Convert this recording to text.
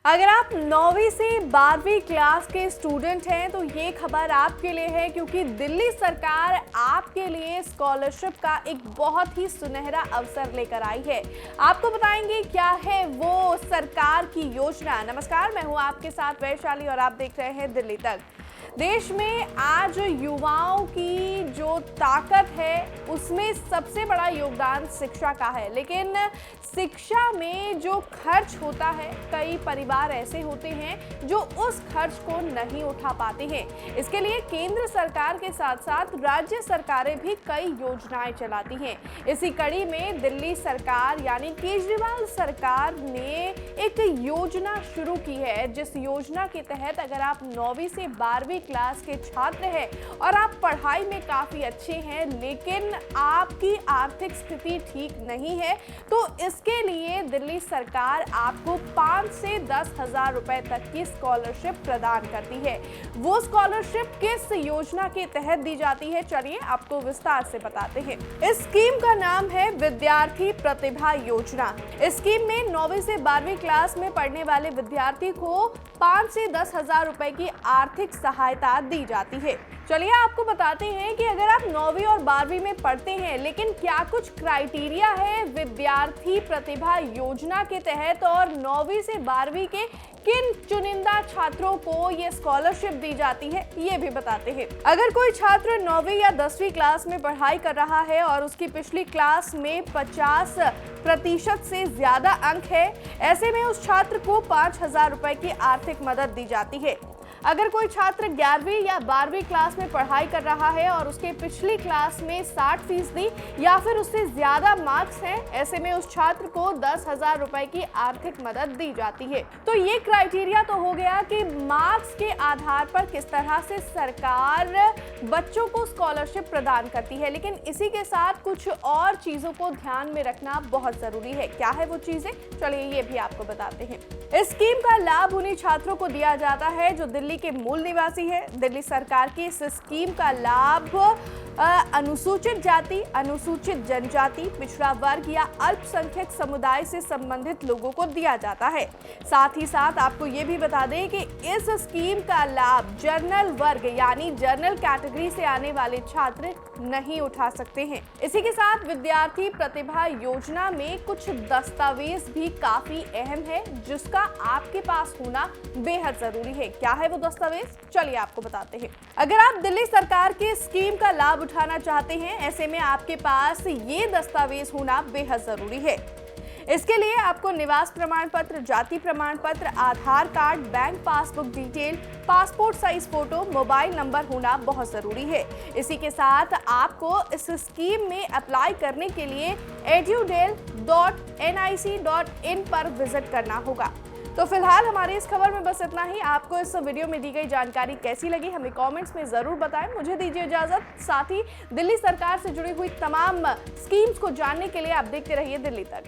अगर आप 9वीं से 12वीं क्लास के स्टूडेंट हैं तो ये खबर आपके लिए है, क्योंकि दिल्ली सरकार आपके लिए स्कॉलरशिप का एक बहुत ही सुनहरा अवसर लेकर आई है। आपको बताएंगे क्या है वो सरकार की योजना। नमस्कार, मैं हूं आपके साथ वैशाली और आप देख रहे हैं दिल्ली तक। देश में आज युवाओं की जो ताकत है उसमें सबसे बड़ा योगदान शिक्षा का है, लेकिन शिक्षा में जो खर्च होता है, कई परिवार ऐसे होते हैं जो उस खर्च को नहीं उठा पाते हैं। इसके लिए केंद्र सरकार के साथ साथ राज्य सरकारें भी कई योजनाएं चलाती हैं। इसी कड़ी में दिल्ली सरकार यानी केजरीवाल सरकार ने एक योजना शुरू की है, जिस योजना के तहत अगर आप 9वीं से 12वीं क्लास के छात्र हैं और आप पढ़ाई में काफी अच्छे हैं लेकिन आपकी आर्थिक स्थिति ठीक नहीं है, तो इसके लिए दिल्ली सरकार आपको 5 से 10 हजार रुपए तक की स्कॉलरशिप प्रदान करती है। वो स्कॉलरशिप किस योजना के तहत दी जाती है, चलिए आपको विस्तार से बताते हैं। इस स्कीम का नाम है विद्यार्थी प्रतिभा योजना। इस स्कीम में 9वीं से 12वीं क्लास में पढ़ने वाले विद्यार्थी को 5 से 10 हजार रुपए की आर्थिक सहायता दी जाती है। चलिए आपको बताते हैं कि अगर आप 9वीं और 12वीं में पढ़ते हैं लेकिन क्या कुछ क्राइटेरिया है विद्यार्थी प्रतिभा योजना के तहत, और 9वीं से 12वीं के किन चुनिंदा छात्रों को ये स्कॉलरशिप दी जाती है, ये भी बताते हैं। अगर कोई छात्र 9वीं या 10वीं क्लास में पढ़ाई कर रहा है और उसकी पिछली क्लास में 50% से ज्यादा अंक है, ऐसे में उस छात्र को 5 हजार रुपए की आर्थिक मदद दी जाती है। अगर कोई छात्र 11वीं या 12वीं क्लास में पढ़ाई कर रहा है और उसके पिछली क्लास में 60% या फिर उससे ज्यादा मार्क्स हैं, ऐसे में उस छात्र को 10 हजार रुपए की आर्थिक मदद दी जाती है। तो ये क्राइटेरिया तो हो गया कि मार्क्स के आधार पर किस तरह से सरकार बच्चों को स्कॉलरशिप प्रदान करती है, लेकिन इसी के साथ कुछ और चीजों को ध्यान में रखना बहुत जरूरी है। क्या है वो चीजें, चलिए ये भी आपको बताते हैं। इस स्कीम का लाभ उन्हीं छात्रों को दिया जाता है जो दिल्ली के मूल निवासी है। दिल्ली सरकार की इस स्कीम का लाभ अनुसूचित जाति, अनुसूचित जनजाति, पिछड़ा वर्ग या अल्पसंख्यक समुदाय से संबंधित लोगों को दिया जाता है। साथ ही साथ आपको ये भी बता दें कि इस स्कीम का लाभ जनरल वर्ग यानी जनरल कैटेगरी से आने वाले छात्र नहीं उठा सकते हैं। इसी के साथ विद्यार्थी प्रतिभा योजना में कुछ दस्तावेज भी काफी अहम है, जिसका आपके पास होना बेहद जरूरी है। क्या है वो दस्तावेज, चलिए आपको बताते हैं। अगर आप दिल्ली सरकार की स्कीम का लाभ उठाना चाहते हैं, ऐसे में आपके पास ये दस्तावेज होना बेहद जरूरी है। इसके लिए आपको निवास प्रमाण पत्र, जाति प्रमाण पत्र, Aadhaar card, bank passbook detail, passport size photo, mobile number होना बहुत जरूरी है। इसी के साथ आपको इस स्कीम में अप्लाई करने के लिए edudel.nic.in पर विजिट करना होगा। तो फिलहाल हमारी इस खबर में बस इतना ही। आपको इस वीडियो में दी गई जानकारी कैसी लगी हमें कमेंट्स में जरूर बताएं। मुझे दीजिए इजाजत। साथ ही दिल्ली सरकार से जुड़ी हुई तमाम स्कीम्स को जानने के लिए आप देखते रहिए दिल्ली तक।